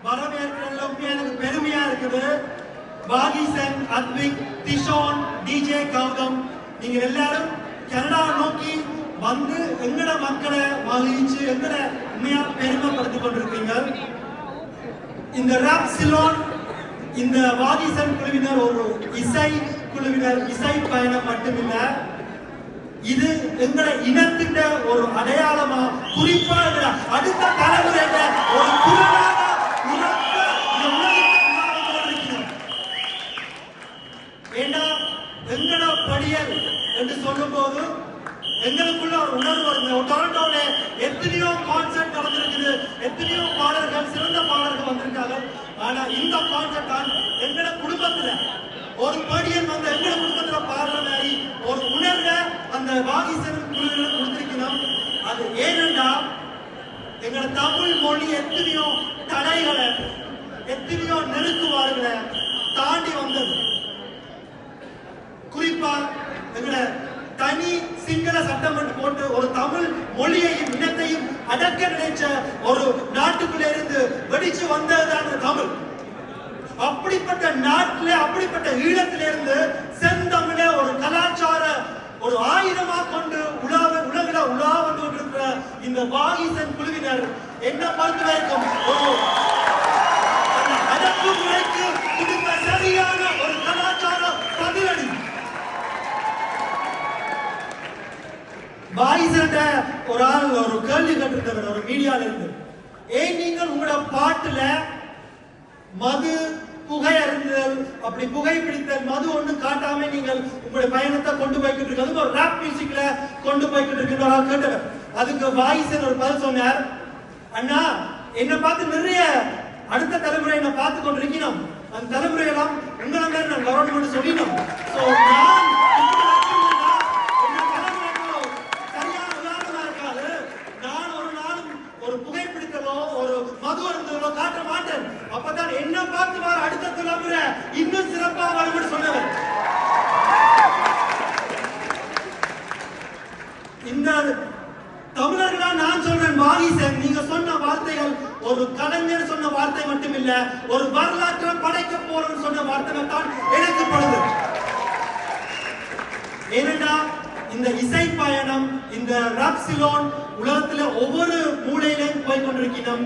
வரவேற்கிறதுல எனக்கு பெருமையா இருக்குது. பாகிசன், அத்விக், திஷான், டிஜே கௌதம், நீங்க எல்லாரும் கனடா நோக்கி வந்து எங்கட மக்களை மகிழ்ச்சி எங்கட உண்மையா பெருமைப்படுத்திக் கொண்டிருக்கீங்க. இந்த ராப்சிலோன், இந்த பாகிசன் குழுவினர் ஒரு இசை குழுவினர், இசை பயணம் மட்டுமில்ல, இது எங்கட இனத்தின் ஒரு அடையாளமா, குறிப்பா அடுத்த தலைமுறையில ஒரு குரலாக எங்கட படியல் என்று சொல்லும் போது எங்களுக்குள்ள ஒரு உணர்வு வருது. டொரண்டோல எத்தனையோ கான்சர்ட் நடந்திருக்குது, எத்தனையோ பாடல்கள், சிறந்த பாடல்கள் வந்திருக்காங்க. ஆனா இந்த கான்சர்ட் தான் எங்கட குடும்பத்துல ஒரு படியல் வந்து எங்கட குடும்பத்துல பாடுற மாதிரி ஒரு உணர்வை அந்த பாகிசன் குழுவினர் கொடுத்திருக்கணும். அது ஏனென்றா எங்கட தமிழ் மொழி எத்தனையோ தடைகளை, எத்தனையோ நெருக்குவார்களை தாண்டி வந்தது. குறிப்பா எங்களை தனி சிங்கள சட்டமன்றம் போட்டு ஒரு தமிழ் மொழியையும் இனத்தையும் அடக்க நினைச்ச ஒரு நாட்டுக்குள்ள இருந்து வெடிச்சு வந்ததுதான் தமிழ். அப்படிப்பட்ட நாட்டில, அப்படிப்பட்ட ஈழத்திலிருந்து செந்தமிழ ஒரு கலாச்சார ஒரு ஆயுதமா கொண்டு உலகில உலா வந்து கொண்டிருக்கிற இந்த பாகிசன் குழுவினர் என்ன பொறுத்த வரைக்கும் ஒரு அடக்குமுறைக்கு கொடுத்த சரியான ஒரு கலாச்சார பதிலடி. பாகிசன் ஒரு ஆள் ஒரு கேள்வி கேட்டிருந்தவர் ஒரு மீடியால இருந்து, ஏன் நீங்கள் உங்களோட பாட்டுல மது, புகை அருந்துதல், அப்படி புகை பிடித்தல், மது ஒண்ணு காட்டாம நீங்கள் உங்களுடைய பயணத்தை கொண்டு போய்கிட்டு இருக்கு, ஒரு ராப் மியூசிக்ல கொண்டு போய்கிட்டு இருக்கின்ற கேட்டவர். அதுக்கு பாகிசன் ஒரு பதில் சொன்னார், அண்ணா என்ன பார்த்து நிறைய அடுத்த தலைமுறை என்ன பார்த்து கொண்டிருக்கணும், அந்த தலைமுறையெல்லாம் உங்களை மாதிரி நான் கவர்மெண்ட் சொல்லினோம். ஒரு புகைப்பிடித்தலோ ஒரு மது அருந்தலோ காட்ட மாட்டேன், அப்பதான் என்ன பார்த்து வர அடுத்த தலைமுறை இன்னும் சிறப்பா வரும்னு சொன்னவர். இந்த தமிழர்களா நான் சொல்றேன், பாகிசன் நீங்க சொன்ன வார்த்தைகள் ஒரு கலைஞர் சொன்ன வார்த்தை மட்டுமில்ல, ஒரு வரலாற்றை படைக்க போறோம்னு சொன்ன வார்த்தைகள் தான் எனக்கு படுது. ஏனென்றா இந்த இசை பயணம், இந்த ராப்சிலோன் உலகத்துல ஒவ்வொரு மூலையிலையும் போய் கொண்டிருக்கணும்.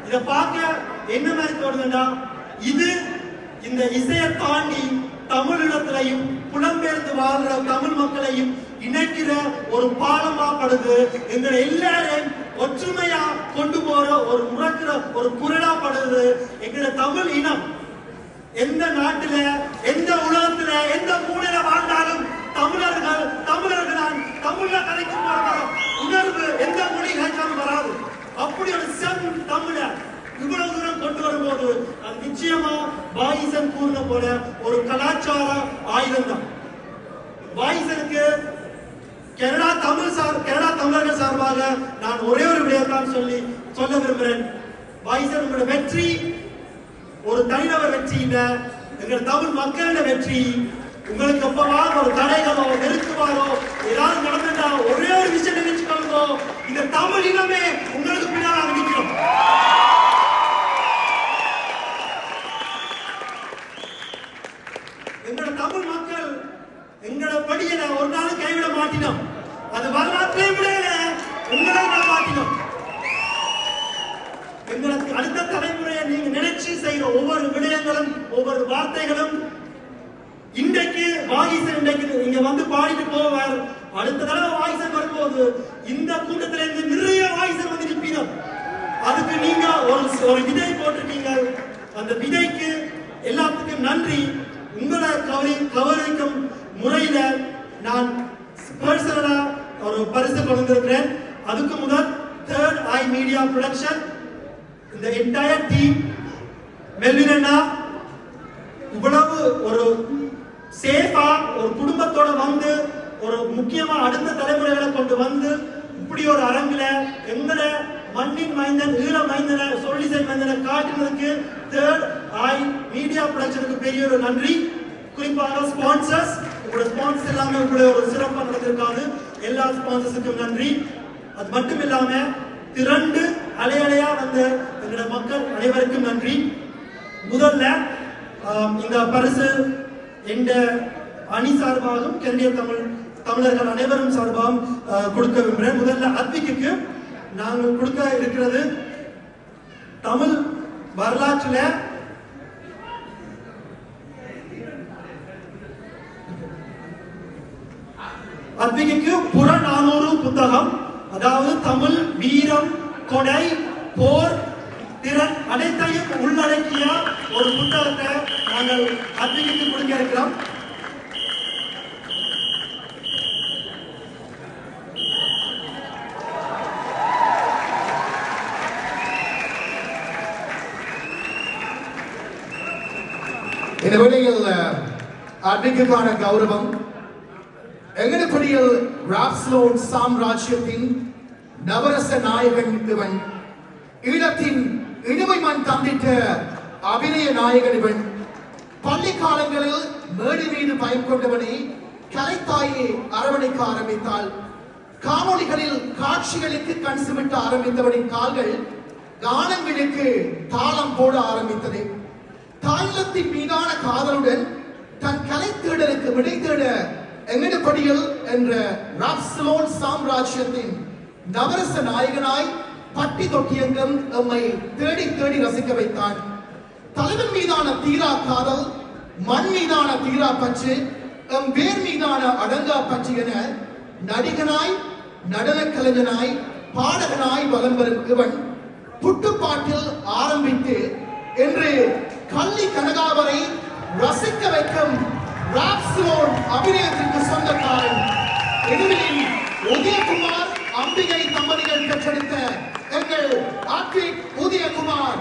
இதை பார்க்க என்ன மாதிரி தோணுதுன்னா, இது இந்த இசையை தாண்டி தமிழிடத்திலையும் புலம்பெயர்ந்து வாழ்ற தமிழ் மக்களையும் இணைக்கிற ஒரு பாலமா படுது. எங்களை எல்லாரையும் ஒற்றுமையா கொண்டு போற ஒரு முறக்கிற ஒரு குரலா படுது. எங்களோட தமிழ் இனம் எந்த நாட்டில, எந்த உலகத்துல, எந்த மூலையில வாழ்ந்தாலும் தமிழர்கள் தமிழ்ல கதைக்கும் உணர்வு எந்த மொழி கதைச்சாலும் வராது. அப்படி ஒரு செம் தமிழ இவ்வளவு தூரம் கொண்டு வரும்போது அது நிச்சயமா பாகிசன் கூறின போல ஒரு கலாச்சார ஆயுதம் தான். பாகிசனுக்கு கனடா தமிழர்கள் சார்பாக நான் ஒரே ஒரு விடயத்தான் சொல்ல விரும்புகிறேன். பாகிசன் உங்களோட வெற்றி ஒரு தனிநபர் வெற்றி இல்ல, எங்கள் தமிழ் மக்களோட வெற்றி. உங்களுக்கு எப்பவா ஒரு தடைகளோ நெருக்குவாரோ ஏதாவது நடந்துட்டா ஒரே ஒரு விஷயம் நினைச்சுக்கொள்ளுங்கோ, இந்த தமிழ் இனமே உங்களுக்கு பின்னால் நிற்கிறோம். எங்களோட தமிழ் மக்கள் எங்களோட படியை ஒரு நாள் கைவிட மாட்டினோம். அது வரலாற்றை விட உங்களை மாட்டினோம். எங்களுக்கு அடுத்த தலைமுறையை நீங்க நினைச்சு செய்யற ஒவ்வொரு விடயங்களும், ஒவ்வொரு வார்த்தைகளும், இன்றைக்கு பாகிசன் இன்றைக்கு இங்க வந்து பாடிட்டு போவார், அடுத்த தடவை பாகிசன் வரும்போது இந்த கூட்டத்தில இருந்து நிறைய பாகிசன் வந்து நிற்பீங்க. அதுக்கு நீங்க ஒரு விதை போட்டிருக்கீங்க. அந்த விதைக்கு எல்லாத்துக்கும் நன்றி. உங்களை கவனிக்கும் முறையில நான் பர்சனலா ஒரு பரிசு கொண்டிருக்கிறேன். அதுக்கு முதல் தேர்ட் ஐ மீடியா ப்ரொடக்ஷன், இந்த என்டையர் டீம், மெல்வினா இவ்வளவு ஒரு சேஃபா ஒரு குடும்பத்தோட வந்து ஒரு முக்கியமா அடுத்த தலைமுறைகளை கொண்டு வந்து இப்படி ஒரு அரங்குல எங்கட மண்ணின் மைந்தன், ஈழ மைந்தனை, சொல்லிசை மைந்தனை காட்டுறதுக்கு தேர்ட் ஐ மீடியா ப்ரொடக்ஷனுக்கு பெரிய ஒரு நன்றி. குறிப்பாக ஸ்பான்சர்ஸ், உங்களோட ஸ்பான்சர்ஸ் எல்லாமே உங்களை ஒரு சிறப்பாக நடந்திருக்காது. எல்லா ஸ்பான்சர்ஸுக்கும் நன்றி. அது மட்டும் இல்லாம திரண்டு அலையலையா வந்த எங்களோட மக்கள் அனைவருக்கும் நன்றி. முதல்ல இந்த பரிசு என்ற அணி சார்பாகவும் கனடிய தமிழர்கள் அனைவரும் சார்பாகவும் கொடுக்க விரும்புகிறேன். முதல்ல அத்விக்கு நாங்கள் கொடுக்க இருக்கிறது தமிழ் வரலாற்றில் அத்விக்கு புறநானூறு புத்தகம், அதாவது தமிழ் வீரம், கொடை, போர், திறன் அனைத்தையும் உள்ளடக்கிய ஒரு புத்தகத்தை நாங்கள் அத்விக்கு கொடுக்க இருக்கிறோம். இந்த வேளையில் அட்விக்கான கௌரவம் எங்கனக்குடியில் ராப்ஸ்லோன் சாம்ராஜ்யத்தின் நவரச நாயகன் இவன், ஈழத்தின் இனிமைமன் தந்திட்ட அபிநய நாயகன் இவன், பள்ளி காலங்களில் மேடை மீது பயம் கொண்டவனை கலைத்தாயை அரவணைக்க ஆரம்பித்தாள். காணொளிகளில் காட்சிகளுக்கு கண் சிமிட்ட ஆரம்பித்தவனின் கால்கள் கானங்களுக்கு தாளம் போட ஆரம்பித்தது. தாய்லத்தின் மீதான காதலுடன் தன் கலை தேடலுக்கு விடை தேட எங்கனக்குடியில் என்ற ராப்ஸ்லோன் சாம்ராஜ்யத்தின் நவரச நாயகனாய் பட்டி தொட்டியங்கம் எம்மை தேடி தேடி ரசிக்க வைத்தான். தலைவன் மீதான தீரா காதல், மண் மீதான தீரா பற்று, எம் வேர் மீதான அடங்கா பற்று என நடிகனாய், நடன கலைஞனாய், பாடகனாய் வலம் வரும் இவன் புட்டுப்பாட்டில் ஆரம்பித்து என்று கள்ளி கனகாவரை ரசிக்க வைக்கும் ராப்ஸ்லோன் அபிநயத்திற்கு சொந்தக்காரன். எதிரில் உதயகுமார் அம்பிகை தம்பதிகள் பெற்றெடுத்த எங்கள் அட்விக் உதயகுமார்